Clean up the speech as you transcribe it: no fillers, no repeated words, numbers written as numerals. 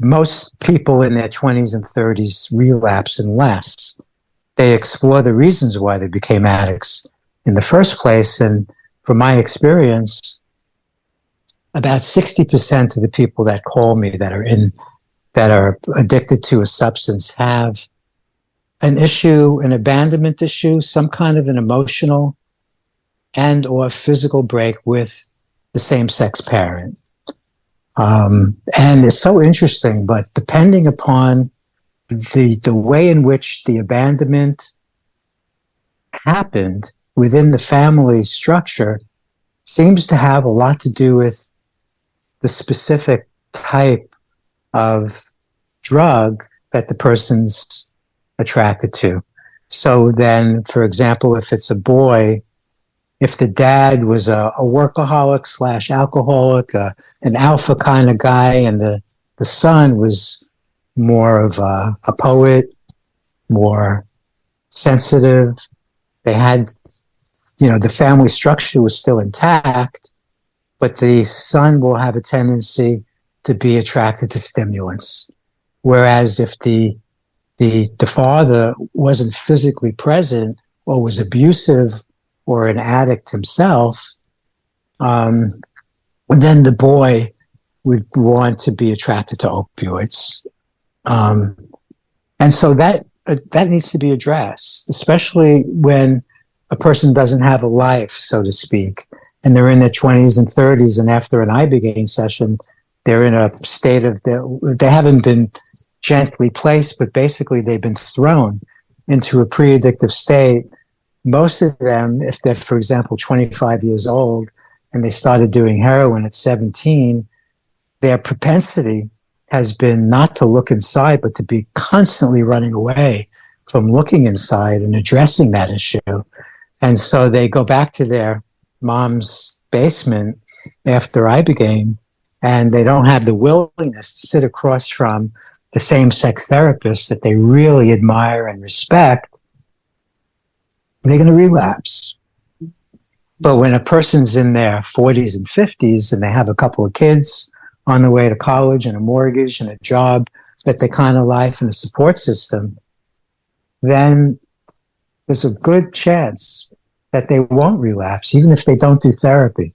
most people in their 20s and 30s relapse unless they explore the reasons why they became addicts in the first place. And from my experience, about 60% of the people that call me that are addicted to a substance have an issue, an abandonment issue, some kind of an emotional and or physical break with the same-sex parent. And it's so interesting, but depending upon the way in which the abandonment happened within the family structure seems to have a lot to do with the specific type of drug that the person's attracted to. So then, for example, if it's a boy, if the dad was a workaholic / alcoholic, an alpha kind of guy, and the son was more of a poet, more sensitive, they had, the family structure was still intact, but the son will have a tendency to be attracted to stimulants. Whereas if the father wasn't physically present or was abusive or an addict himself, then the boy would want to be attracted to opioids. And so that needs to be addressed, especially when a person doesn't have a life, so to speak, and they're in their 20s and 30s, and after an ibogaine session, they're in a state of, they haven't been gently placed, but basically they've been thrown into a pre-addictive state. Most of them, if they're, for example, 25 years old and they started doing heroin at 17, their propensity has been not to look inside, but to be constantly running away from looking inside and addressing that issue. And so they go back to their mom's basement after ibogaine, and they don't have the willingness to sit across from the same-sex therapist that they really admire and respect. They're going to relapse. But when a person's in their 40s and 50s and they have a couple of kids on the way to college and a mortgage and a job that they kind of like and a support system, then there's a good chance that they won't relapse, even if they don't do therapy.